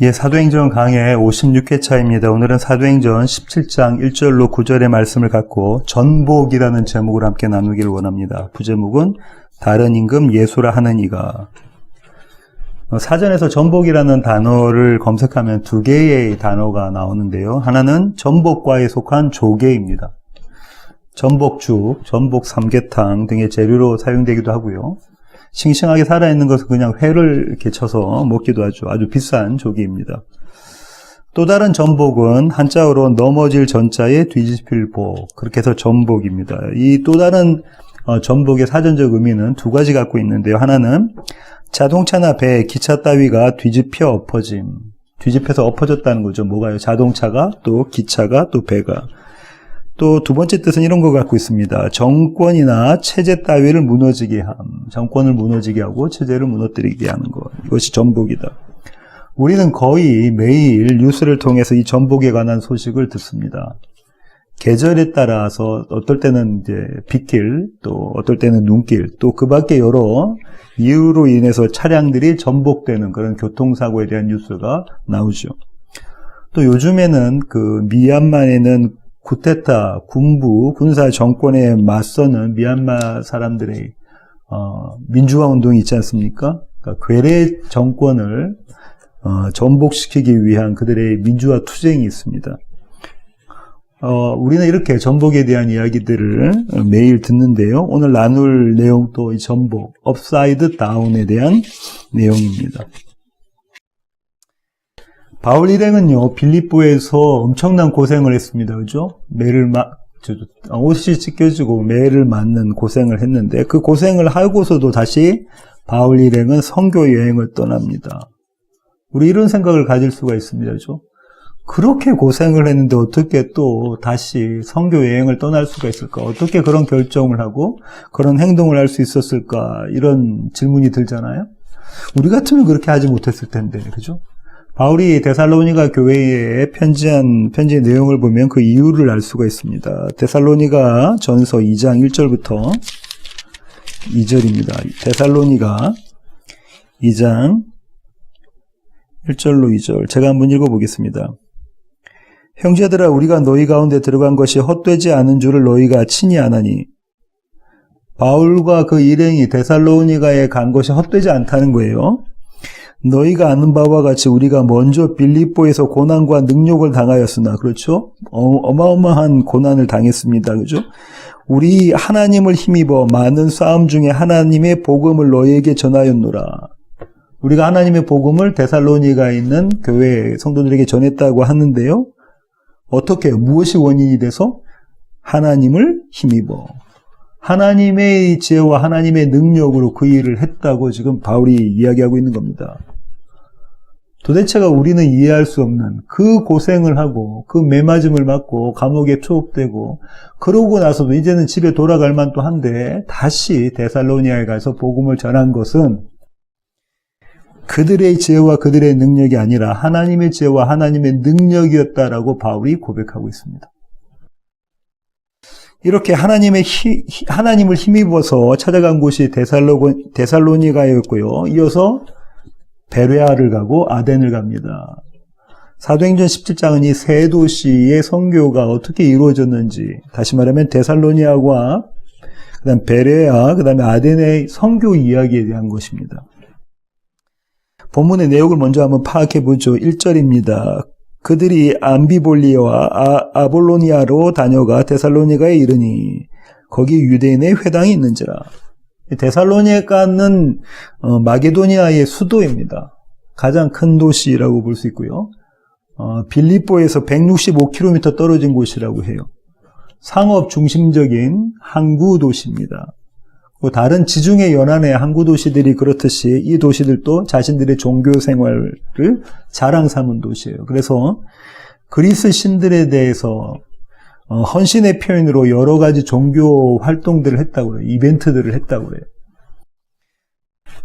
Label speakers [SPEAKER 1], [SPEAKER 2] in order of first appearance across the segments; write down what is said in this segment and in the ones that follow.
[SPEAKER 1] 예, 사도행전 강해 56회차입니다. 오늘은 사도행전 17장 1절로 9절의 말씀을 갖고 전복이라는 제목을 함께 나누기를 원합니다. 부제목은 다른 임금 예수라 하는 이가. 사전에서 전복이라는 단어를 검색하면 두 개의 단어가 나오는데요. 하나는 전복과에 속한 조개입니다. 전복죽, 전복 삼계탕 등의 재료로 사용되기도 하고요. 싱싱하게 살아있는 것은 그냥 회를 이렇게 쳐서 먹기도 하죠. 아주 비싼 조개입니다. 또 다른 전복은 한자어로 넘어질 전자에 뒤집힐 복, 그렇게 해서 전복입니다. 이 또 다른 전복의 사전적 의미는 두 가지 갖고 있는데요. 하나는 자동차나 배, 기차 따위가 뒤집혀 엎어짐, 뒤집혀서 엎어졌다는 거죠. 뭐가요? 자동차가, 또 기차가, 또 배가. 또 두 번째 뜻은 이런 거 갖고 있습니다. 정권이나 체제 따위를 무너지게 함. 정권을 무너지게 하고 체제를 무너뜨리게 하는 것. 이것이 전복이다. 우리는 거의 매일 뉴스를 통해서 이 전복에 관한 소식을 듣습니다. 계절에 따라서 어떨 때는 이제 빗길, 또 어떨 때는 눈길, 또 그 밖에 여러 이유로 인해서 차량들이 전복되는 그런 교통사고에 대한 뉴스가 나오죠. 또 요즘에는 그 미얀마에는 쿠데타, 군부, 군사 정권에 맞서는 미얀마 사람들의 민주화 운동이 있지 않습니까? 그러니까 괴뢰 정권을 전복시키기 위한 그들의 민주화 투쟁이 있습니다. 우리는 이렇게 전복에 대한 이야기들을 매일 듣는데요. 오늘 나눌 내용도 이 전복, 업사이드 다운에 대한 내용입니다. 바울 일행은요, 빌립보에서 엄청난 고생을 했습니다. 그죠? 옷이 찢겨지고 매를 맞는 고생을 했는데, 그 고생을 하고서도 다시 바울 일행은 선교 여행을 떠납니다. 우리 이런 생각을 가질 수가 있습니다. 그죠? 그렇게 고생을 했는데 어떻게 또 다시 선교 여행을 떠날 수가 있을까? 어떻게 그런 결정을 하고 그런 행동을 할 수 있었을까? 이런 질문이 들잖아요? 우리 같으면 그렇게 하지 못했을 텐데, 그죠? 바울이 데살로니가 교회에 편지의 내용을 보면 그 이유를 알 수가 있습니다. 데살로니가 전서 2장 1절부터 2절입니다. 데살로니가 2장 1절로 2절. 제가 한번 읽어보겠습니다. 형제들아, 우리가 너희 가운데 들어간 것이 헛되지 않은 줄을 너희가 친히 아나니. 바울과 그 일행이 데살로니가에 간 것이 헛되지 않다는 거예요. 너희가 아는 바와 같이 우리가 먼저 빌립보에서 고난과 능욕을 당하였으나, 그렇죠? 어마어마한 고난을 당했습니다. 그죠? 우리 하나님을 힘입어 많은 싸움 중에 하나님의 복음을 너희에게 전하였노라. 우리가 하나님의 복음을 데살로니가에 있는 교회 성도들에게 전했다고 하는데요. 어떻게, 무엇이 원인이 돼서? 하나님을 힘입어. 하나님의 지혜와 하나님의 능력으로 그 일을 했다고 지금 바울이 이야기하고 있는 겁니다. 도대체가 우리는 이해할 수 없는 그 고생을 하고 그 매맞음을 맞고 감옥에 투옥되고 그러고 나서도 이제는 집에 돌아갈 만도 한데 다시 데살로니아에 가서 복음을 전한 것은 그들의 지혜와 그들의 능력이 아니라 하나님의 지혜와 하나님의 능력이었다라고 바울이 고백하고 있습니다. 이렇게 하나님을 힘입어서 찾아간 곳이 데살로니가였고요. 이어서 베레아를 가고 아덴을 갑니다. 사도행전 17장은 이 세 도시의 선교가 어떻게 이루어졌는지, 다시 말하면 데살로니아와 그다음 베레아, 그다음에 아덴의 선교 이야기에 대한 것입니다. 본문의 내용을 먼저 한번 파악해 보죠. 1절입니다. 그들이 암비볼리아와 아볼로니아로 다녀가 데살로니가에 이르니 거기 유대인의 회당이 있는지라. 데살로니가는 마게도니아의 수도입니다. 가장 큰 도시라고 볼 수 있고요. 빌립보에서 165km 떨어진 곳이라고 해요. 상업 중심적인 항구 도시입니다. 다른 지중해 연안의 항구 도시들이 그렇듯이 이 도시들도 자신들의 종교 생활을 자랑 삼은 도시예요. 그래서 그리스 신들에 대해서 헌신의 표현으로 여러 가지 종교 활동들을 했다고 그래요. 이벤트들을 했다고 그래요.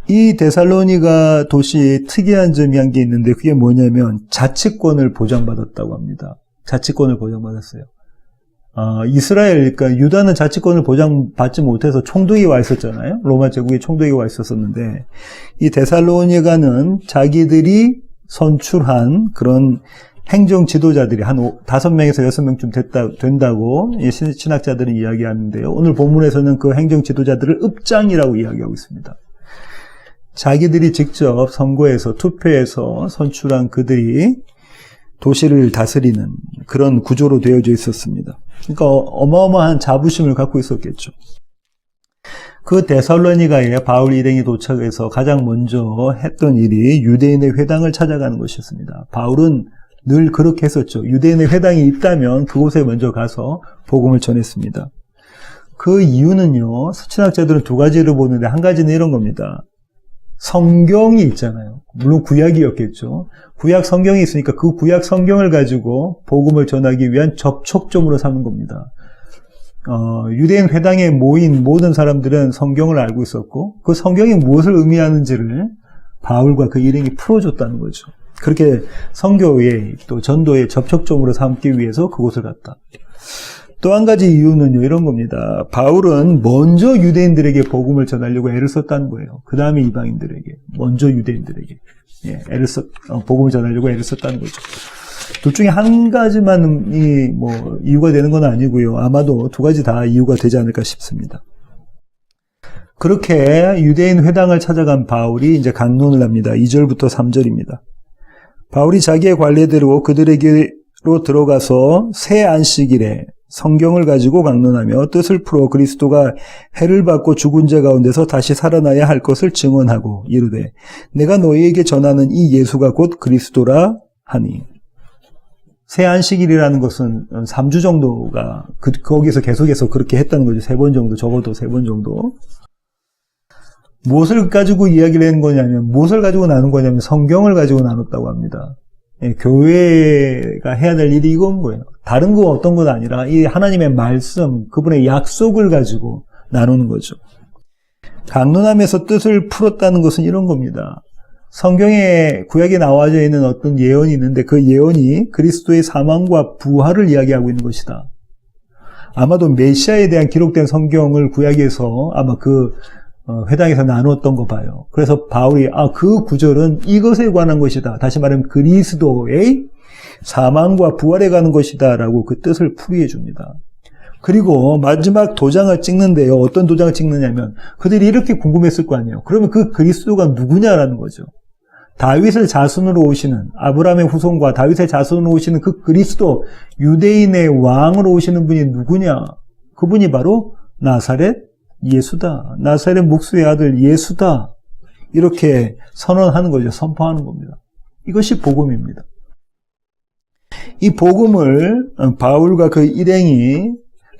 [SPEAKER 1] 이 데살로니가 도시에 특이한 점이 한 게 있는데 그게 뭐냐면 자치권을 보장받았다고 합니다. 자치권을 보장받았어요. 이스라엘, 그러니까 유다는 자치권을 보장받지 못해서 총독이 와 있었잖아요. 로마 제국에 총독이 와 있었었는데 이 데살로니가는 자기들이 선출한 그런 행정 지도자들이 한 5명에서 6명쯤 된다고 신학자들은 이야기하는데요. 오늘 본문에서는 그 행정 지도자들을 읍장이라고 이야기하고 있습니다. 자기들이 직접 선거에서 투표해서 선출한 그들이 도시를 다스리는 그런 구조로 되어져 있었습니다. 그러니까 어마어마한 자부심을 갖고 있었겠죠. 그 데살로니가에 바울 일행이 도착해서 가장 먼저 했던 일이 유대인의 회당을 찾아가는 것이었습니다. 바울은 늘 그렇게 했었죠. 유대인의 회당이 있다면 그곳에 먼저 가서 복음을 전했습니다. 그 이유는요, 신학자들은 두 가지를 보는데 한 가지는 이런 겁니다. 성경이 있잖아요. 물론 구약이었겠죠. 구약 성경이 있으니까 그 구약 성경을 가지고 복음을 전하기 위한 접촉점으로 삼는 겁니다. 유대인 회당에 모인 모든 사람들은 성경을 알고 있었고 그 성경이 무엇을 의미하는지를 바울과 그 일행이 풀어줬다는 거죠. 그렇게 선교의 또 전도의 접촉점으로 삼기 위해서 그곳을 갔다. 또 한 가지 이유는요, 이런 겁니다. 바울은 먼저 유대인들에게 복음을 전하려고 애를 썼다는 거예요. 그 다음에 이방인들에게, 먼저 유대인들에게 복음을 전하려고 애를 썼다는 거죠. 둘 중에 한 가지만 이유가 되는 건 아니고요. 아마도 두 가지 다 이유가 되지 않을까 싶습니다. 그렇게 유대인 회당을 찾아간 바울이 이제 강론을 합니다. 2절부터 3절입니다. 바울이 자기의 관례대로 그들에게로 들어가서 새 안식일에 성경을 가지고 강론하며 뜻을 풀어 그리스도가 해를 받고 죽은 자 가운데서 다시 살아나야 할 것을 증언하고 이르되 내가 너희에게 전하는 이 예수가 곧 그리스도라 하니. 새 안식일이라는 것은 3주 정도가 거기서 계속해서 그렇게 했다는 거죠. 3번 정도, 적어도 3번 정도. 무엇을 가지고 이야기를 하는 거냐면, 무엇을 가지고 나눈 거냐면 성경을 가지고 나눴다고 합니다. 교회가 해야 될 일이 이건 거예요. 다른 거 어떤 건 아니라 이 하나님의 말씀, 그분의 약속을 가지고 나누는 거죠. 강론하면서 뜻을 풀었다는 것은 이런 겁니다. 성경에 구약에 나와져 있는 어떤 예언이 있는데 그 예언이 그리스도의 사망과 부활을 이야기하고 있는 것이다. 아마도 메시아에 대한 기록된 성경을 구약에서 아마 그 회당에서 나누었던 거 봐요. 그래서 바울이 그 구절은 이것에 관한 것이다. 다시 말하면 그리스도의 사망과 부활에 관한 것이다 라고 그 뜻을 풀이해 줍니다. 그리고 마지막 도장을 찍는데요. 어떤 도장을 찍느냐면 그들이 이렇게 궁금했을 거 아니에요. 그러면 그 그리스도가 누구냐라는 거죠. 다윗의 자손으로 오시는, 아브라함의 후손과 다윗의 자손으로 오시는 그 그리스도, 유대인의 왕으로 오시는 분이 누구냐? 그분이 바로 나사렛 예수다. 나사렛 목수의 아들 예수다. 이렇게 선언하는 거죠. 선포하는 겁니다. 이것이 복음입니다. 이 복음을 바울과 그 일행이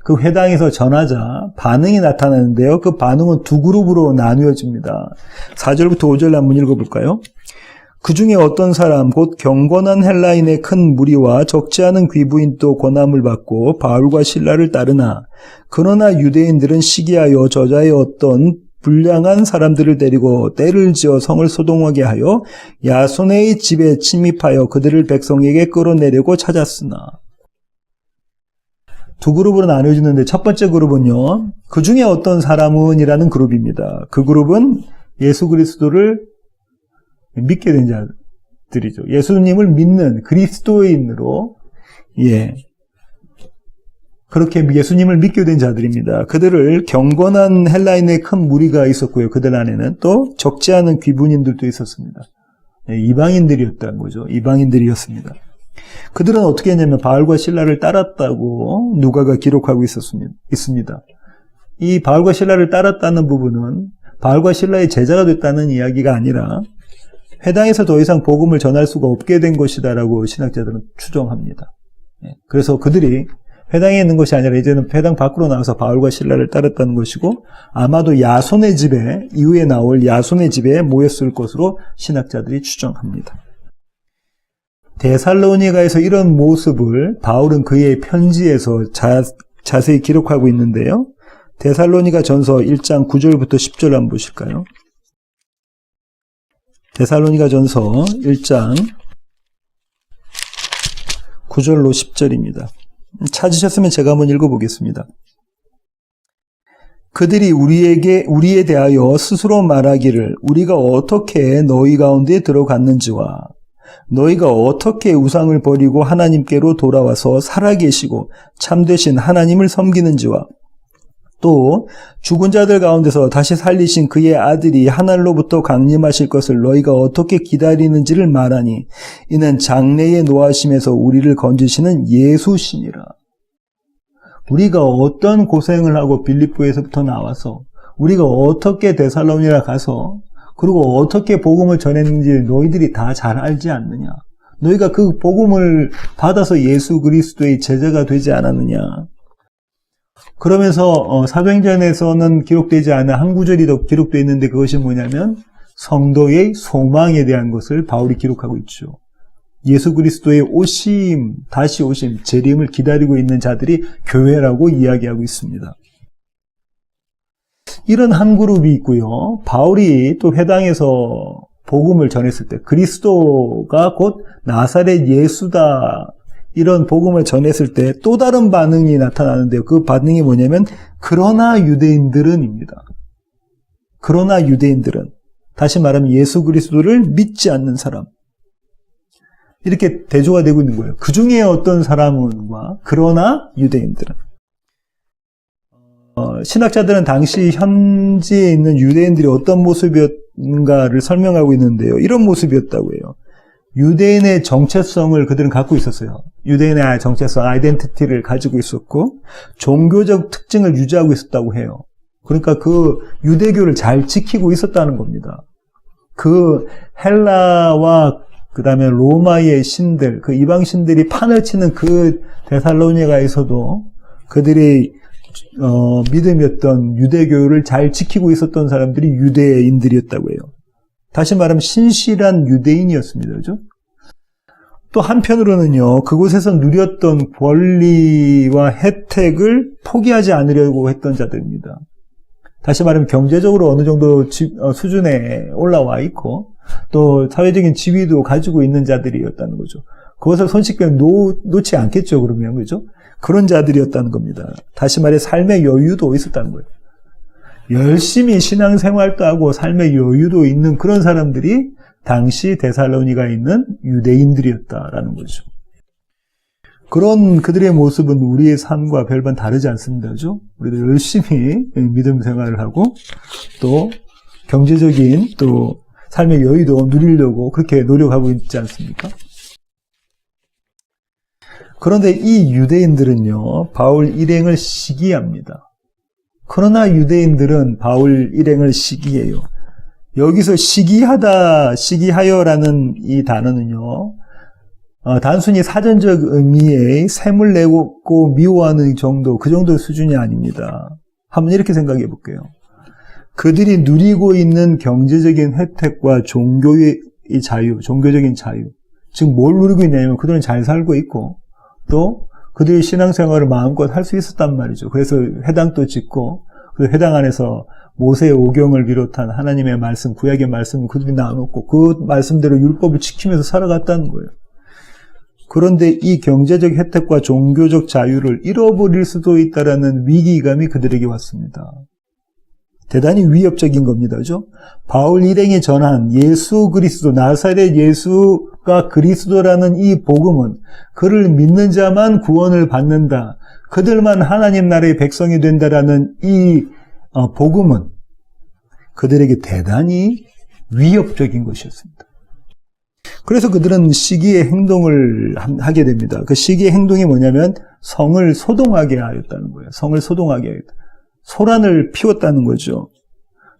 [SPEAKER 1] 그 회당에서 전하자 반응이 나타나는데요. 그 반응은 두 그룹으로 나누어집니다. 4절부터 5절 한번 읽어볼까요? 그 중에 어떤 사람 곧 경건한 헬라인의 큰 무리와 적지 않은 귀부인도 권함을 받고 바울과 실라를 따르나 그러나 유대인들은 시기하여 저자의 어떤 불량한 사람들을 데리고 떼를 지어 성을 소동하게 하여 야손의 집에 침입하여 그들을 백성에게 끌어내려고 찾았으나. 두 그룹으로 나눠지는데 첫 번째 그룹은요, 그 중에 어떤 사람은 이라는 그룹입니다. 그 그룹은 예수 그리스도를 믿게 된 자들이죠. 예수님을 믿는 그리스도인으로, 그렇게 예수님을 믿게 된 자들입니다. 그들을 경건한 헬라인의 큰 무리가 있었고요. 그들 안에는 또 적지 않은 귀분인들도 있었습니다. 이방인들이었다는 거죠. 이방인들이었습니다. 그들은 어떻게 했냐면 바울과 실라를 따랐다고 누가가 기록하고 있습니다. 이 바울과 실라를 따랐다는 부분은 바울과 실라의 제자가 됐다는 이야기가 아니라 회당에서 더 이상 복음을 전할 수가 없게 된 것이다라고 신학자들은 추정합니다. 그래서 그들이 회당에 있는 것이 아니라 이제는 회당 밖으로 나와서 바울과 실라를 따랐다는 것이고 아마도 야손의 집에, 이후에 나올 야손의 집에 모였을 것으로 신학자들이 추정합니다. 데살로니가에서 이런 모습을 바울은 그의 편지에서 자세히 기록하고 있는데요. 데살로니가 전서 1장 9절부터 10절 한번 보실까요? 데살로니가 전서 1장 9절로 10절입니다. 찾으셨으면 제가 한번 읽어보겠습니다. 그들이 우리에 대하여 스스로 말하기를 우리가 어떻게 너희 가운데 들어갔는지와 너희가 어떻게 우상을 버리고 하나님께로 돌아와서 살아계시고 참되신 하나님을 섬기는지와 또 죽은 자들 가운데서 다시 살리신 그의 아들이 하늘로부터 강림하실 것을 너희가 어떻게 기다리는지를 말하니 이는 장래의 노하심에서 우리를 건지시는 예수시니라. 우리가 어떤 고생을 하고 빌립보에서부터 나와서 우리가 어떻게 데살로니가 가서 그리고 어떻게 복음을 전했는지 너희들이 다 잘 알지 않느냐. 너희가 그 복음을 받아서 예수 그리스도의 제자가 되지 않았느냐. 그러면서 사도행전에서는 기록되지 않은 한 구절이 더 기록되어 있는데 그것이 뭐냐면 성도의 소망에 대한 것을 바울이 기록하고 있죠. 예수 그리스도의 오심, 다시 오심, 재림을 기다리고 있는 자들이 교회라고 이야기하고 있습니다. 이런 한 그룹이 있고요. 바울이 또 회당에서 복음을 전했을 때 그리스도가 곧 나사렛 예수다 이런 복음을 전했을 때 또 다른 반응이 나타나는데요. 그 반응이 뭐냐면 그러나 유대인들은입니다. 그러나 유대인들은 다시 말하면 예수 그리스도를 믿지 않는 사람 이렇게 대조가 되고 있는 거예요. 그 중에 어떤 사람은과 그러나 유대인들은 신학자들은 당시 현지에 있는 유대인들이 어떤 모습이었는가를 설명하고 있는데요. 이런 모습이었다고 해요. 유대인의 정체성을 그들은 갖고 있었어요. 유대인의 정체성, 아이덴티티를 가지고 있었고 종교적 특징을 유지하고 있었다고 해요. 그러니까 그 유대교를 잘 지키고 있었다는 겁니다. 그 헬라와 그 다음에 로마의 신들, 그 이방 신들이 판을 치는 그 데살로니가에서도 그들이 믿음이었던 유대교를 잘 지키고 있었던 사람들이 유대인들이었다고 해요. 다시 말하면 신실한 유대인이었습니다. 그죠? 또 한편으로는요, 그곳에서 누렸던 권리와 혜택을 포기하지 않으려고 했던 자들입니다. 다시 말하면 경제적으로 어느 정도 수준에 올라와 있고 또 사회적인 지위도 가지고 있는 자들이었다는 거죠. 그것을 손쉽게 놓지 않겠죠. 그러면 그죠? 그런 자들이었다는 겁니다. 다시 말해 삶의 여유도 있었다는 거예요. 열심히 신앙생활도 하고 삶의 여유도 있는 그런 사람들이 당시 데살로니가에 있는 유대인들이었다라는 거죠. 그런 그들의 모습은 우리의 삶과 별반 다르지 않습니다. 그죠? 우리도 열심히 믿음 생활을 하고 또 경제적인 또 삶의 여유도 누리려고 그렇게 노력하고 있지 않습니까? 그런데 이 유대인들은요, 바울 일행을 시기합니다. 그러나 유대인들은 바울 일행을 시기해요. 여기서 시기하다, 시기하여라는 이 단어는요, 단순히 사전적 의미의 샘을 내고 미워하는 정도, 그 정도의 수준이 아닙니다. 한번 이렇게 생각해 볼게요. 그들이 누리고 있는 경제적인 혜택과 종교의 자유, 종교적인 자유. 즉, 뭘 누리고 있냐면 그들은 잘 살고 있고, 또 그들의 신앙생활을 마음껏 할 수 있었단 말이죠. 그래서 회당도 짓고, 그 회당 안에서 모세의 오경을 비롯한 하나님의 말씀, 구약의 말씀을 그들이 나눠놓고 그 말씀대로 율법을 지키면서 살아갔다는 거예요. 그런데 이 경제적 혜택과 종교적 자유를 잃어버릴 수도 있다라는 위기감이 그들에게 왔습니다. 대단히 위협적인 겁니다. 그죠? 바울 일행이 전한 예수 그리스도, 나사렛 예수가 그리스도라는 이 복음은 그를 믿는 자만 구원을 받는다. 그들만 하나님 나라의 백성이 된다라는 이 복음은 그들에게 대단히 위협적인 것이었습니다. 그래서 그들은 시기의 행동을 하게 됩니다. 그 시기의 행동이 뭐냐면 성을 소동하게 하였다는 거예요. 성을 소동하게 하였다. 소란을 피웠다는 거죠.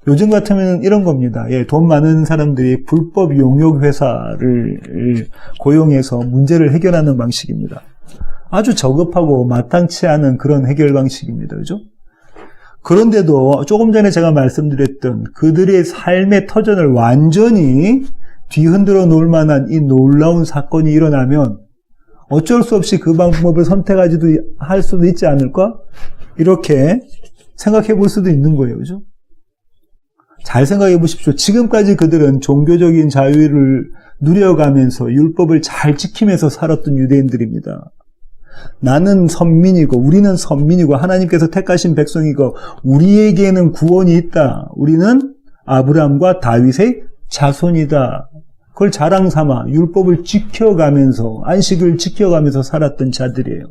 [SPEAKER 1] 요즘 같으면 이런 겁니다. 예, 돈 많은 사람들이 불법 용역 회사를 고용해서 문제를 해결하는 방식입니다. 아주 저급하고 마땅치 않은 그런 해결 방식입니다. 그죠? 그런데도 조금 전에 제가 말씀드렸던 그들의 삶의 터전을 완전히 뒤흔들어 놓을 만한 이 놀라운 사건이 일어나면 어쩔 수 없이 그 방법을 선택하지도 할 수도 있지 않을까? 이렇게 생각해 볼 수도 있는 거예요. 그죠? 잘 생각해 보십시오. 지금까지 그들은 종교적인 자유를 누려가면서 율법을 잘 지키면서 살았던 유대인들입니다. 나는 선민이고 우리는 선민이고 하나님께서 택하신 백성이고 우리에게는 구원이 있다. 우리는 아브라함과 다윗의 자손이다. 그걸 자랑 삼아 율법을 지켜가면서 안식을 지켜가면서 살았던 자들이에요.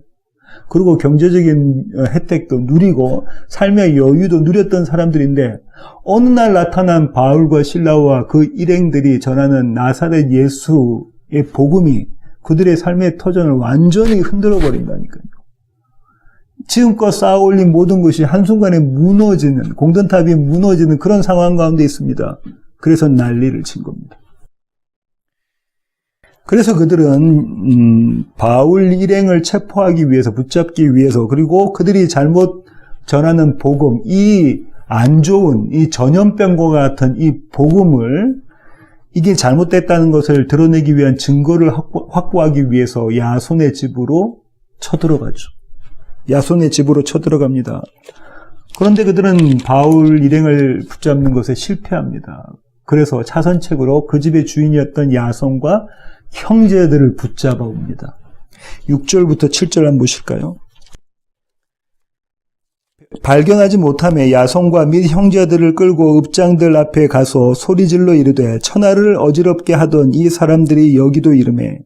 [SPEAKER 1] 그리고 경제적인 혜택도 누리고 삶의 여유도 누렸던 사람들인데 어느 날 나타난 바울과 실라와 그 일행들이 전하는 나사렛 예수의 복음이 그들의 삶의 터전을 완전히 흔들어 버린다니까요. 지금껏 쌓아올린 모든 것이 한순간에 무너지는, 공든탑이 무너지는 그런 상황 가운데 있습니다. 그래서 난리를 친 겁니다. 그래서 그들은 바울 일행을 체포하기 위해서, 붙잡기 위해서, 그리고 그들이 잘못 전하는 복음, 이 안 좋은, 이 전염병과 같은 이 복음을, 이게 잘못됐다는 것을 드러내기 위한 증거를 확보하기 위해서 야손의 집으로 쳐들어가죠. 야손의 집으로 쳐들어갑니다. 그런데 그들은 바울 일행을 붙잡는 것에 실패합니다. 그래서 차선책으로 그 집의 주인이었던 야손과 형제들을 붙잡아 옵니다. 6절부터 7절 한번 보실까요? 발견하지 못하며 야손과 및 형제들을 끌고 읍장들 앞에 가서 소리질러 이르되 천하를 어지럽게 하던 이 사람들이 여기도 이르매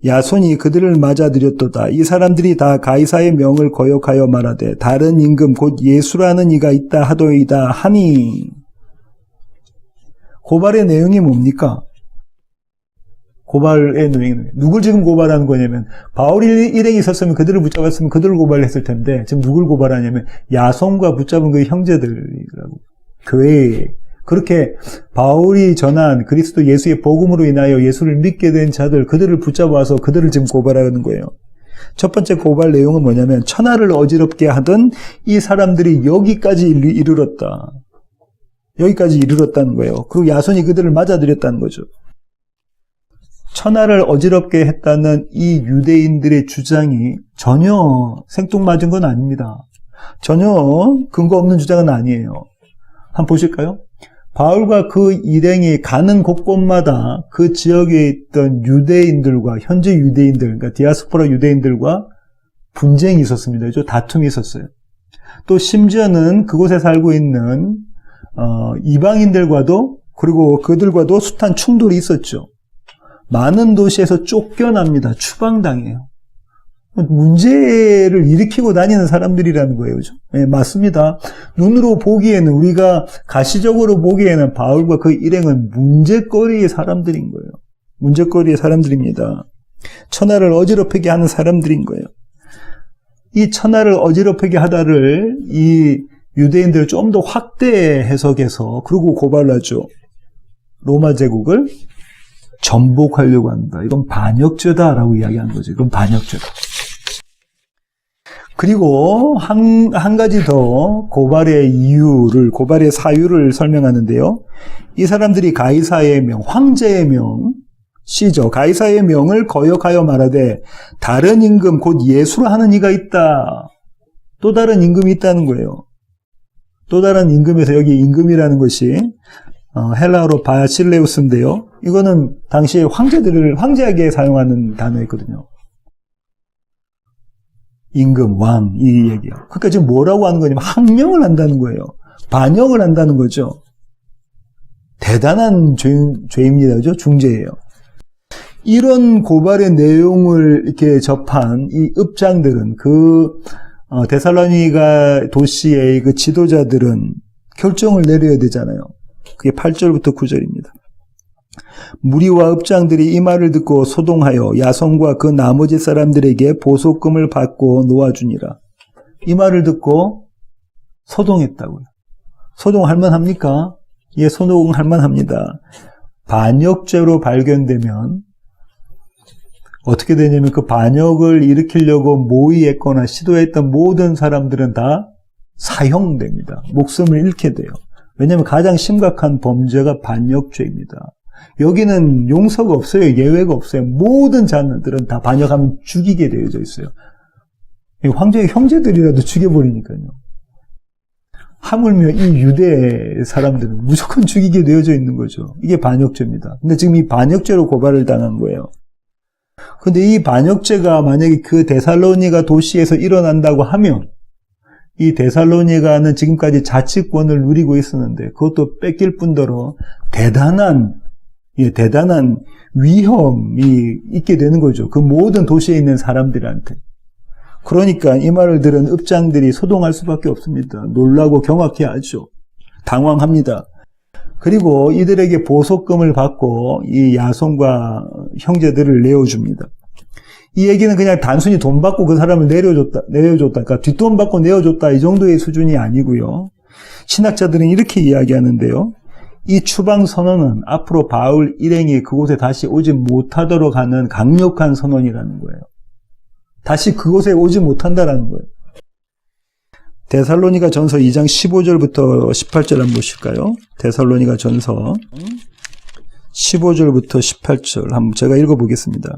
[SPEAKER 1] 야손이 그들을 맞아들였도다. 이 사람들이 다 가이사의 명을 거역하여 말하되 다른 임금 곧 예수라는 이가 있다 하도이다 하니. 고발의 내용이 뭡니까? 고발의 내용이 누굴 지금 고발하는 거냐면 바울 일행이 있었으면 그들을 붙잡았으면 그들을 고발했을 텐데 지금 누굴 고발하냐면 야손과 붙잡은 그 형제들이라고. 교회에 그렇게 바울이 전한 그리스도 예수의 복음으로 인하여 예수를 믿게 된 자들, 그들을 붙잡아서 그들을 지금 고발하는 거예요. 첫 번째 고발 내용은 뭐냐면 천하를 어지럽게 하던 이 사람들이 여기까지 이르렀다. 여기까지 이르렀다는 거예요. 그리고 야손이 그들을 맞아들였다는 거죠. 천하를 어지럽게 했다는 이 유대인들의 주장이 전혀 생뚱맞은 건 아닙니다. 전혀 근거 없는 주장은 아니에요. 한번 보실까요? 바울과 그 일행이 가는 곳곳마다 그 지역에 있던 유대인들과 현지 유대인들, 그러니까 디아스포라 유대인들과 분쟁이 있었습니다. 다툼이 있었어요. 또 심지어는 그곳에 살고 있는 이방인들과도 그리고 그들과도 숱한 충돌이 있었죠. 많은 도시에서 쫓겨납니다. 추방당해요. 문제를 일으키고 다니는 사람들이라는 거예요. 그죠? 네, 맞습니다. 눈으로 보기에는, 우리가 가시적으로 보기에는 바울과 그 일행은 문제거리의 사람들인 거예요. 문제거리의 사람들입니다. 천하를 어지럽히게 하는 사람들인 거예요. 이 천하를 어지럽히게 하다를 이 유대인들 좀 더 확대 해석해서 그리고 고발하죠. 로마 제국을 전복하려고 한다. 이건 반역죄다라고 이야기하는 거죠. 이건 반역죄다. 그리고 한 가지 더 고발의 사유를 설명하는데요. 이 사람들이 가이사의 명, 황제의 명, 시죠. 가이사의 명을 거역하여 말하되 다른 임금 곧 예수라 하는 이가 있다. 또 다른 임금이 있다는 거예요. 또 다른 임금에서 여기 임금이라는 것이 헬라어로 바실레우스인데요. 이거는 당시에 황제에게 사용하는 단어였거든요. 임금, 왕, 이 얘기예요. 그러니까 지금 뭐라고 하는 거냐면 항명을 한다는 거예요. 반역을 한다는 거죠. 대단한 죄입니다. 그죠? 중죄예요. 이런 고발의 내용을 이렇게 접한 이 읍장들은 데살로니가 도시의 그 지도자들은 결정을 내려야 되잖아요. 그게 8절부터 9절입니다. 무리와 읍장들이 이 말을 듣고 소동하여 야손과 그 나머지 사람들에게 보석금을 받고 놓아주니라. 이 말을 듣고 소동했다고요. 소동할 만합니까? 예, 소동할 만합니다. 반역죄로 발견되면 어떻게 되냐면 그 반역을 일으키려고 모의했거나 시도했던 모든 사람들은 다 사형됩니다. 목숨을 잃게 돼요. 왜냐하면 가장 심각한 범죄가 반역죄입니다. 여기는 용서가 없어요. 예외가 없어요. 모든 자들은 다 반역하면 죽이게 되어져 있어요. 황제의 형제들이라도 죽여버리니까요. 하물며 이 유대 사람들은 무조건 죽이게 되어져 있는 거죠. 이게 반역죄입니다. 근데 지금 이 반역죄로 고발을 당한 거예요. 근데 이 반역죄가 만약에 그 데살로니가 도시에서 일어난다고 하면 이 데살로니가는 지금까지 자치권을 누리고 있었는데 그것도 뺏길 뿐더러 대단한 예, 대단한 위험이 있게 되는 거죠. 그 모든 도시에 있는 사람들한테. 그러니까 이 말을 들은 읍장들이 소동할 수밖에 없습니다. 놀라고 경악해하죠. 당황합니다. 그리고 이들에게 보석금을 받고 이 야손과 형제들을 내어줍니다. 이 얘기는 그냥 단순히 돈 받고 그 사람을 내려줬다, 그러니까 뒷돈 받고 내어줬다, 이 정도의 수준이 아니고요. 신학자들은 이렇게 이야기하는데요. 이 추방 선언은 앞으로 바울 일행이 그곳에 다시 오지 못하도록 하는 강력한 선언이라는 거예요. 다시 그곳에 오지 못한다라는 거예요. 데살로니가 전서 2장 15절부터 18절 한번 보실까요? 데살로니가 전서 15절부터 18절 한번 제가 읽어보겠습니다.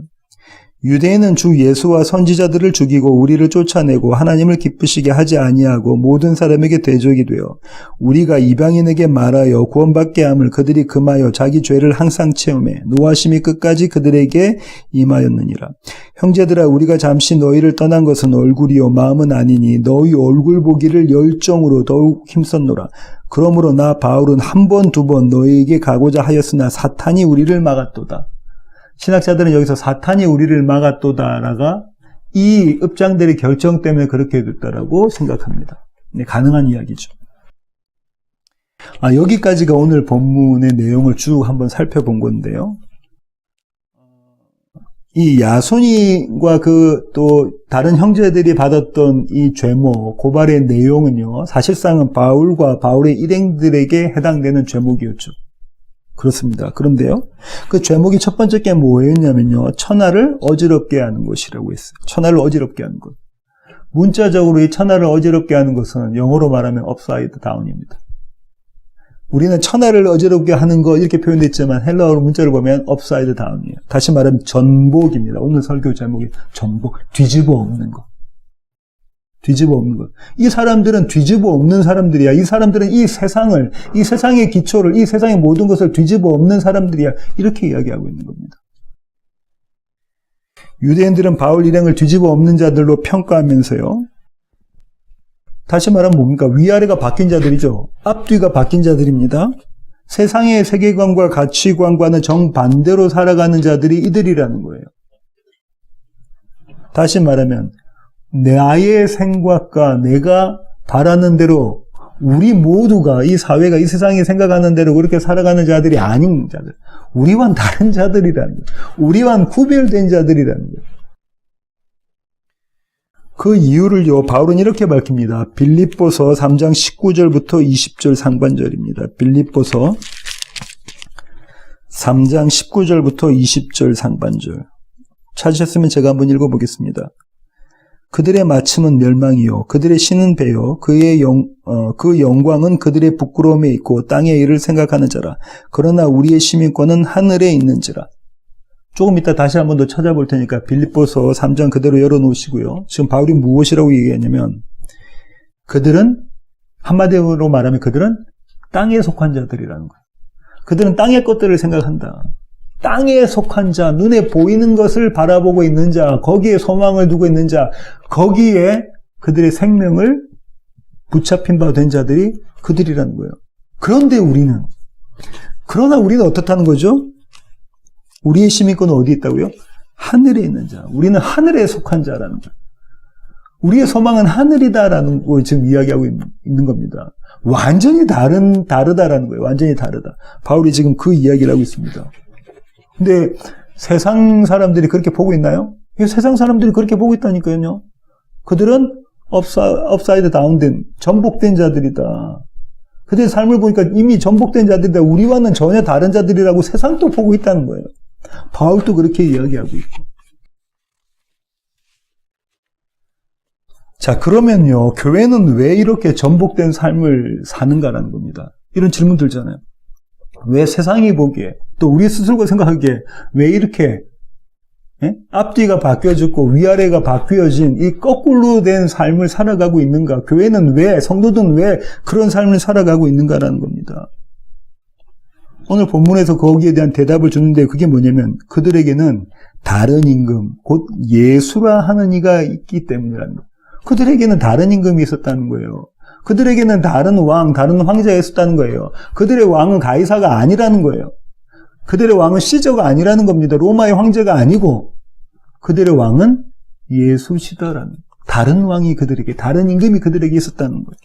[SPEAKER 1] 유대인은 주 예수와 선지자들을 죽이고 우리를 쫓아내고 하나님을 기쁘시게 하지 아니하고 모든 사람에게 대적이 되어 우리가 이방인에게 말하여 구원받게 함을 그들이 금하여 자기 죄를 항상 체험해 노하심이 끝까지 그들에게 임하였느니라. 형제들아, 우리가 잠시 너희를 떠난 것은 얼굴이요 마음은 아니니 너희 얼굴 보기를 열정으로 더욱 힘썼노라. 그러므로 나 바울은 한 번, 두 번 너희에게 가고자 하였으나 사탄이 우리를 막았도다. 신학자들은 여기서 사탄이 우리를 막았도다라가 이 읍장들의 결정 때문에 그렇게 됐다라고 생각합니다. 네, 가능한 이야기죠. 여기까지가 오늘 본문의 내용을 쭉 한번 살펴본 건데요. 이 야손이과 또 다른 형제들이 받았던 이 죄목, 고발의 내용은요, 사실상은 바울과 바울의 일행들에게 해당되는 죄목이었죠. 그렇습니다. 그런데요, 그 죄목이 첫 번째 게 뭐였냐면요, 천하를 어지럽게 하는 것이라고 했어요. 천하를 어지럽게 하는 것. 문자적으로 이 천하를 어지럽게 하는 것은 영어로 말하면 upside down입니다. 우리는 천하를 어지럽게 하는 것 이렇게 표현됐지만 헬라어로 문자를 보면 upside down이에요. 다시 말하면 전복입니다. 오늘 설교 제목이 전복, 뒤집어 엎는 것. 뒤집어 엎는 것. 이 사람들은 뒤집어 엎는 사람들이야. 이 사람들은 이 세상의 기초를, 이 세상의 모든 것을 뒤집어 엎는 사람들이야. 이렇게 이야기하고 있는 겁니다. 유대인들은 바울 일행을 뒤집어 엎는 자들로 평가하면서요, 다시 말하면 뭡니까? 위아래가 바뀐 자들이죠. 앞뒤가 바뀐 자들입니다. 세상의 세계관과 가치관과는 정반대로 살아가는 자들이 이들이라는 거예요. 다시 말하면 나의 생각과 내가 바라는 대로 우리 모두가 이 사회가 이 세상이 생각하는 대로 그렇게 살아가는 자들이 아닌 자들, 우리와는 다른 자들이라는 거예요. 우리와는 구별된 자들이라는 거예요. 그 이유를요, 바울은 이렇게 밝힙니다. 빌립보서 3장 19절부터 20절 상반절입니다. 빌립보서 3장 19절부터 20절 상반절. 찾으셨으면 제가 한번 읽어보겠습니다. 그들의 마침은 멸망이요 그들의 신은 배요 그 영광은 그들의 부끄러움에 있고 땅의 일을 생각하는 자라. 그러나 우리의 시민권은 하늘에 있는지라. 조금 이따 다시 한번 더 찾아볼 테니까 빌립보서 3장 그대로 열어놓으시고요. 지금 바울이 무엇이라고 얘기하냐면, 그들은 한마디로 말하면 그들은 땅에 속한 자들이라는 거예요. 그들은 땅의 것들을 생각한다. 땅에 속한 자, 눈에 보이는 것을 바라보고 있는 자, 거기에 소망을 두고 있는 자, 거기에 그들의 생명을 붙잡힌 바 된 자들이 그들이라는 거예요. 그러나 우리는 어떻다는 거죠? 우리의 시민권은 어디 있다고요? 하늘에 있는 자. 우리는 하늘에 속한 자라는 거예요. 우리의 소망은 하늘이다라는 걸 지금 이야기하고 있는 겁니다. 완전히 다르다라는 거예요. 완전히 다르다. 바울이 지금 그 이야기를 하고 있습니다. 근데 세상 사람들이 그렇게 보고 있나요? 세상 사람들이 그렇게 보고 있다니까요. 그들은 업사이드 다운된, 전복된 자들이다. 그들의 삶을 보니까 이미 전복된 자들이다. 우리와는 전혀 다른 자들이라고 세상도 보고 있다는 거예요. 바울도 그렇게 이야기하고 있고. 자, 그러면요, 교회는 왜 이렇게 전복된 삶을 사는가라는 겁니다. 이런 질문 들잖아요. 왜 세상이 보기에, 또 우리 스스로가 생각하기에 왜 이렇게 앞뒤가 바뀌어졌고 위아래가 바뀌어진 이 거꾸로 된 삶을 살아가고 있는가? 교회는 왜, 성도들은 왜 그런 삶을 살아가고 있는가라는 겁니다. 오늘 본문에서 거기에 대한 대답을 주는데 그게 뭐냐면, 그들에게는 다른 임금, 곧 예수라 하는 이가 있기 때문이라는 거예요. 그들에게는 다른 임금이 있었다는 거예요. 그들에게는 다른 왕, 다른 황제가 있었다는 거예요. 그들의 왕은 가이사가 아니라는 거예요. 그들의 왕은 시저가 아니라는 겁니다. 로마의 황제가 아니고 그들의 왕은 예수시다라는, 다른 왕이 그들에게, 다른 임금이 그들에게 있었다는 거예요.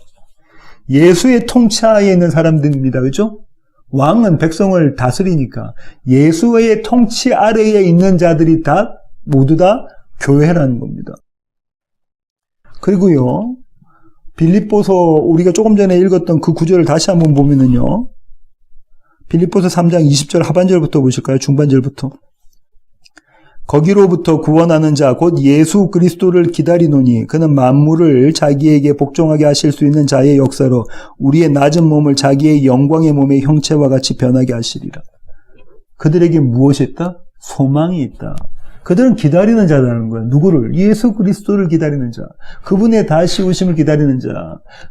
[SPEAKER 1] 예수의 통치하에 있는 사람들입니다. 그죠? 왕은 백성을 다스리니까 예수의 통치 아래에 있는 자들이 모두 다 교회라는 겁니다. 그리고요, 빌립보서 우리가 조금 전에 읽었던 그 구절을 다시 한번 보면은요, 빌립보서 3장 20절 하반절부터 보실까요? 중반절부터. 거기로부터 구원하는 자 곧 예수 그리스도를 기다리노니 그는 만물을 자기에게 복종하게 하실 수 있는 자의 역사로 우리의 낮은 몸을 자기의 영광의 몸의 형체와 같이 변하게 하시리라. 그들에게 무엇이 있다? 소망이 있다. 그들은 기다리는 자라는 거야. 누구를? 예수 그리스도를 기다리는 자. 그분의 다시 오심을 기다리는 자.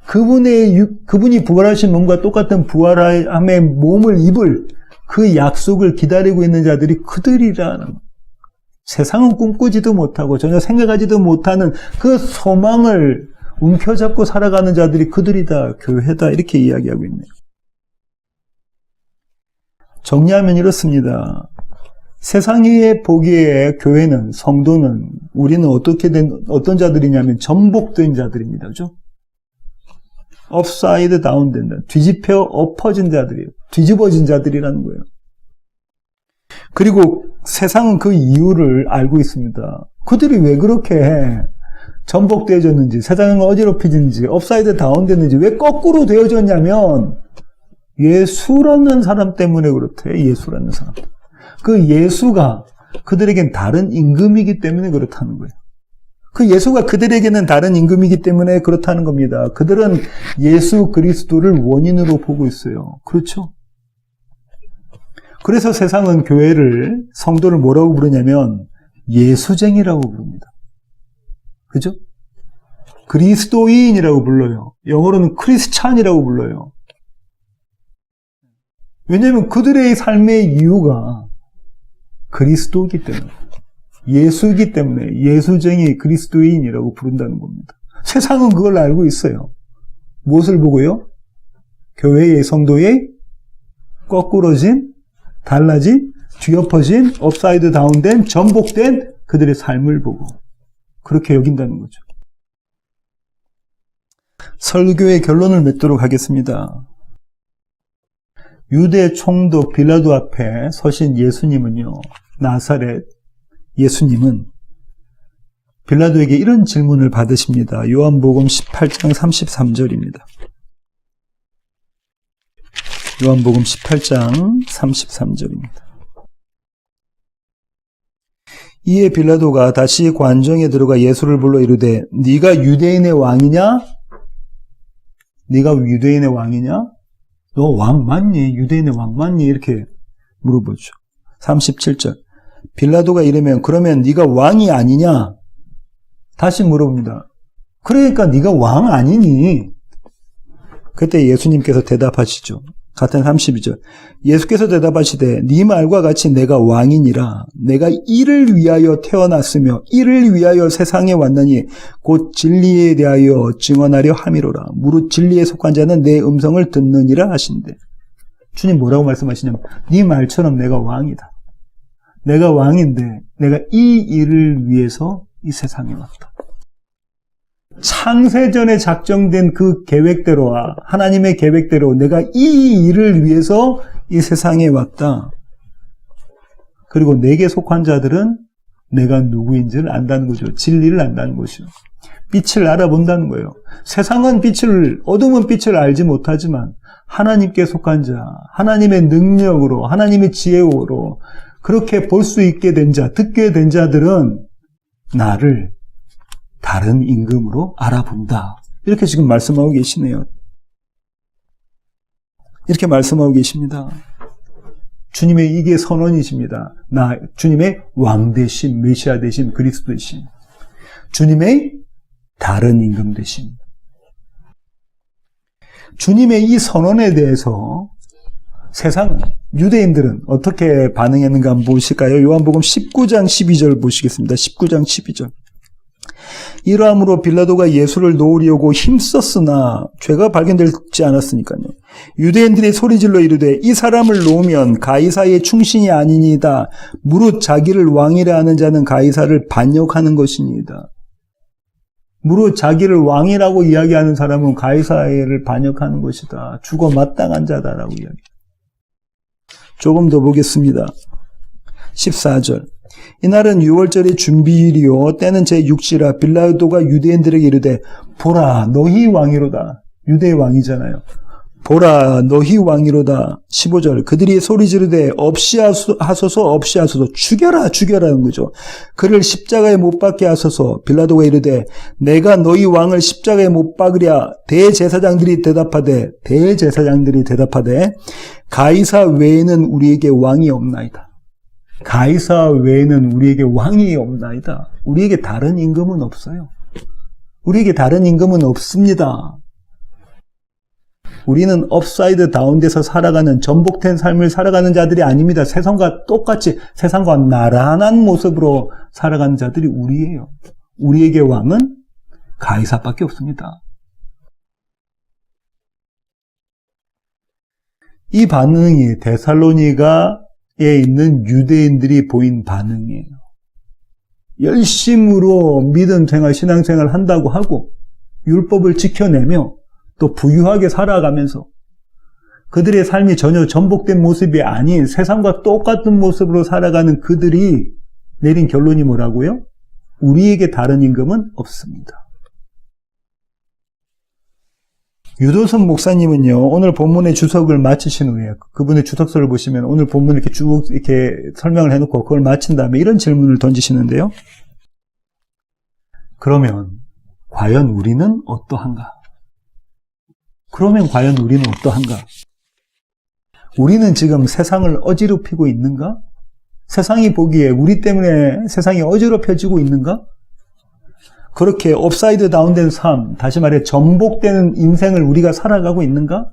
[SPEAKER 1] 그분이 부활하신 몸과 똑같은 부활함의 몸을 입을 그 약속을 기다리고 있는 자들이 그들이라는 거야. 세상은 꿈꾸지도 못하고 전혀 생각하지도 못하는 그 소망을 움켜잡고 살아가는 자들이 그들이다, 교회다, 이렇게 이야기하고 있네요. 정리하면 이렇습니다. 세상에 보기에 교회는, 성도는, 우리는 어떤 자들이냐면 전복된 자들입니다. 그죠? 업사이드 다운 된다. 뒤집혀 엎어진 자들이에요. 뒤집어진 자들이라는 거예요. 그리고 세상은 그 이유를 알고 있습니다. 그들이 왜 그렇게 전복되어졌는지, 세상은 어지럽혀졌는지, 업사이드 다운 됐는지, 왜 거꾸로 되어졌냐면 예수라는 사람 때문에 그렇대. 예수라는 사람. 그 예수가 그들에겐 다른 임금이기 때문에 그렇다는 거예요. 그 예수가 그들에게는 다른 임금이기 때문에 그렇다는 겁니다. 그들은 예수 그리스도를 원인으로 보고 있어요. 그렇죠? 그래서 세상은 교회를, 성도를 뭐라고 부르냐면 예수쟁이라고 부릅니다. 그죠? 그리스도인이라고 불러요. 영어로는 크리스찬이라고 불러요. 왜냐하면 그들의 삶의 이유가 그리스도이기 때문에, 예수이기 때문에 예수쟁이 그리스도인이라고 부른다는 겁니다. 세상은 그걸 알고 있어요. 무엇을 보고요? 교회의 성도의 거꾸러진, 달라진, 뒤엎어진, 업사이드 다운된, 전복된 그들의 삶을 보고 그렇게 여긴다는 거죠. 설교의 결론을 맺도록 하겠습니다. 유대 총독 빌라도 앞에 서신 예수님은요, 나사렛 예수님은 빌라도에게 이런 질문을 받으십니다. 요한복음 18장 33절입니다. 요한복음 18장 33절입니다. 이에 빌라도가 다시 관정에 들어가 예수를 불러 이르되 네가 유대인의 왕이냐? 네가 유대인의 왕이냐? 너 왕 맞니? 유대인의 왕 맞니? 이렇게 물어보죠. 37절. 빌라도가 이러면 그러면 네가 왕이 아니냐? 다시 물어봅니다. 그러니까 네가 왕 아니니? 그때 예수님께서 대답하시죠. 같은 32절. 예수께서 대답하시되 네 말과 같이 내가 왕이니라. 내가 이를 위하여 태어났으며 이를 위하여 세상에 왔나니 곧 진리에 대하여 증언하려 함이로라. 무릇 진리에 속한 자는 내 음성을 듣느니라 하신대. 주님 뭐라고 말씀하시냐면 네 말처럼 내가 왕이다. 내가 왕인데 내가 이 일을 위해서 이 세상에 왔다. 창세전에 작정된 그 계획대로, 하나님의 계획대로 내가 이 일을 위해서 이 세상에 왔다. 그리고 내게 속한 자들은 내가 누구인지를 안다는 거죠. 진리를 안다는 것이죠. 빛을 알아본다는 거예요. 세상은 어둠은 빛을 알지 못하지만 하나님께 속한 자, 하나님의 능력으로, 하나님의 지혜로 그렇게 볼 수 있게 된 자, 듣게 된 자들은 나를 다른 임금으로 알아본다. 이렇게 지금 말씀하고 계시네요. 이렇게 말씀하고 계십니다. 주님의 이게 선언이십니다. 주님의 왕 되심, 메시아 되심, 그리스도 되심. 주님의 다른 임금 되심. 주님의 이 선언에 대해서 세상은, 유대인들은 어떻게 반응했는가 한번 보실까요? 요한복음 19장 12절 보시겠습니다. 19장 12절. 이러함으로 빌라도가 예수를 놓으려고 힘썼으나 죄가 발견되지 않았으니까요. 유대인들이 소리질러 이르되 이 사람을 놓으면 가이사의 충신이 아니니이다. 무릇 자기를 왕이라 하는 자는 가이사를 반역하는 것이니이다. 무릇 자기를 왕이라고 이야기하는 사람은 가이사를 반역하는 것이다. 죽어 마땅한 자다라고 이야기합니다. 조금 더 보겠습니다. 14절. 이날은 유월절의 준비일이요 때는 제6시라 빌라도가 유대인들에게 이르되 보라 너희 왕이로다. 유대의 왕이잖아요. 보라 너희 왕이로다. 15절. 그들이 소리 지르되 없이 하소서 없이 하소서. 죽여라 죽여라는 거죠. 그를 십자가에 못 박게 하소서. 빌라도가 이르되 내가 너희 왕을 십자가에 못 박으랴. 대제사장들이 대답하되 가이사 외에는 우리에게 왕이 없나이다. 가이사 외에는 우리에게 왕이 없나이다. 우리에게 다른 임금은 없어요. 우리에게 다른 임금은 없습니다. 우리는 업사이드 다운돼서 살아가는 전복된 삶을 살아가는 자들이 아닙니다. 세상과 똑같이 세상과 나란한 모습으로 살아가는 자들이 우리예요. 우리에게 왕은 가이사밖에 없습니다. 이 반응이 데살로니가에 있는 유대인들이 보인 반응이에요. 열심으로 믿음 생활, 신앙생활 한다고 하고 율법을 지켜내며 또 부유하게 살아가면서 그들의 삶이 전혀 전복된 모습이 아닌 세상과 똑같은 모습으로 살아가는 그들이 내린 결론이 뭐라고요? 우리에게 다른 임금은 없습니다. 유도선 목사님은요, 오늘 본문의 주석을 마치신 후에 그분의 주석서를 보시면 오늘 본문을 이렇게 쭉 이렇게 설명을 해놓고 그걸 마친 다음에 이런 질문을 던지시는데요. 그러면 과연 우리는 어떠한가? 우리는 지금 세상을 어지럽히고 있는가? 세상이 보기에 우리 때문에 세상이 어지럽혀지고 있는가? 그렇게 업사이드 다운된 삶, 다시 말해 전복되는 인생을 우리가 살아가고 있는가?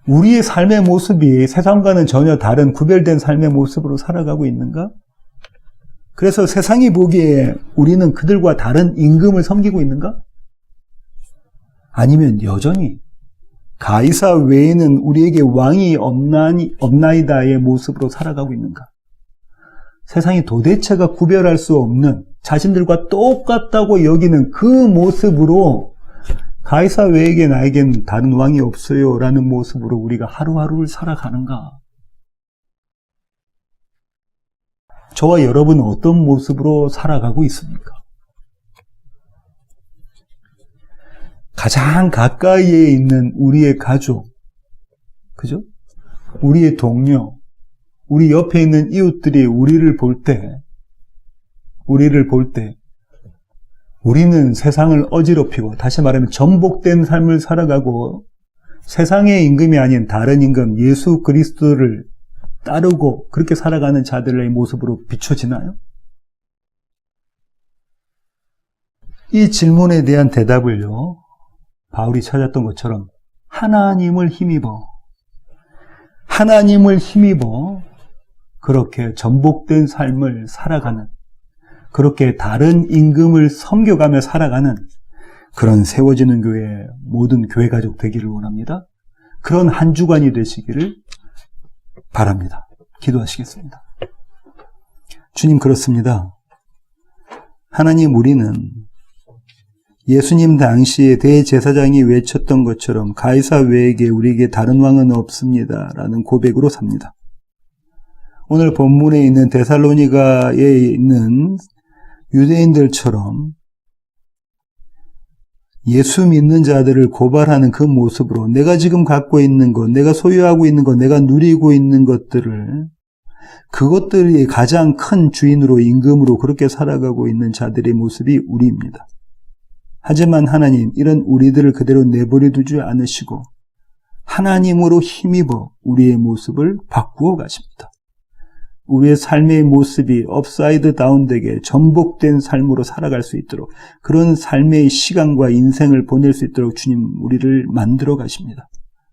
[SPEAKER 1] 우리의 삶의 모습이 세상과는 전혀 다른 구별된 삶의 모습으로 살아가고 있는가? 그래서 세상이 보기에 우리는 그들과 다른 임금을 섬기고 있는가? 아니면 여전히 가이사 외에는 우리에게 왕이 없나이다의 모습으로 살아가고 있는가? 세상이 도대체가 구별할 수 없는 자신들과 똑같다고 여기는 그 모습으로 가이사 외에게 나에겐 다른 왕이 없어요 라는 모습으로 우리가 하루하루를 살아가는가? 저와 여러분은 어떤 모습으로 살아가고 있습니까? 가장 가까이에 있는 우리의 가족, 그죠? 우리의 동료, 우리 옆에 있는 이웃들이 우리를 볼 때, 우리는 세상을 어지럽히고, 다시 말하면 전복된 삶을 살아가고, 세상의 임금이 아닌 다른 임금, 예수 그리스도를 따르고, 그렇게 살아가는 자들의 모습으로 비춰지나요? 이 질문에 대한 대답을요, 바울이 찾았던 것처럼, 하나님을 힘입어, 그렇게 전복된 삶을 살아가는, 그렇게 다른 임금을 섬겨가며 살아가는 그런 세워지는 교회, 모든 교회 가족 되기를 원합니다. 그런 한 주간이 되시기를 바랍니다. 기도하시겠습니다. 주님, 그렇습니다. 하나님, 우리는 예수님 당시에 대제사장이 외쳤던 것처럼 가이사 외에게 우리에게 다른 왕은 없습니다 라는 고백으로 삽니다. 오늘 본문에 있는 데살로니가에 있는 유대인들처럼 예수 믿는 자들을 고발하는 그 모습으로 내가 지금 갖고 있는 것, 내가 소유하고 있는 것, 내가 누리고 있는 그것들이 가장 큰 주인으로 임금으로 그렇게 살아가고 있는 자들의 모습이 우리입니다. 하지만 하나님, 이런 우리들을 그대로 내버려 두지 않으시고 하나님으로 힘입어 우리의 모습을 바꾸어 가십니다. 우리의 삶의 모습이 업사이드 다운되게 전복된 삶으로 살아갈 수 있도록, 그런 삶의 시간과 인생을 보낼 수 있도록 주님, 우리를 만들어 가십니다.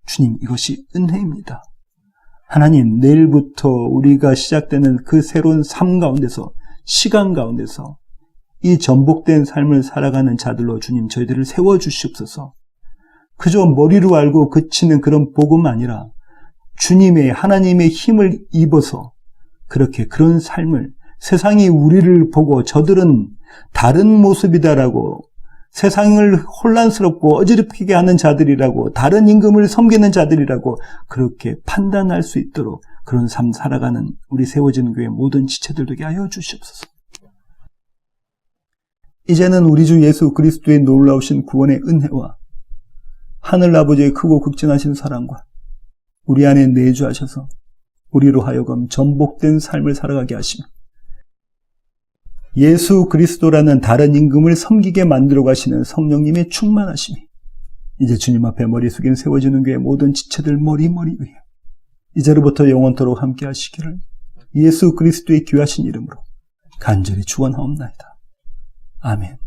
[SPEAKER 1] 주님, 이것이 은혜입니다. 하나님, 내일부터 우리가 시작되는 그 새로운 삶 가운데서 시간 가운데서 이 전복된 삶을 살아가는 자들로 주님 저희들을 세워주시옵소서. 그저 머리로 알고 그치는 그런 복음 아니라 주님의 하나님의 힘을 입어서 그렇게 그런 삶을 세상이 우리를 보고 저들은 다른 모습이다라고 세상을 혼란스럽고 어지럽히게 하는 자들이라고 다른 임금을 섬기는 자들이라고 그렇게 판단할 수 있도록 그런 삶 살아가는 우리 세워지는 교회 모든 지체들 되게 하여 주시옵소서. 이제는 우리 주 예수 그리스도의 놀라우신 구원의 은혜와 하늘아버지의 크고 극진하신 사랑과 우리 안에 내주하셔서 우리로 하여금 전복된 삶을 살아가게 하시며 예수 그리스도라는 다른 임금을 섬기게 만들어 가시는 성령님의 충만하심이 이제 주님 앞에 머리 숙인 세워지는 교회 모든 지체들 머리 위에 이제로부터 영원토록 함께 하시기를 예수 그리스도의 귀하신 이름으로 간절히 축원하옵나이다. 아멘.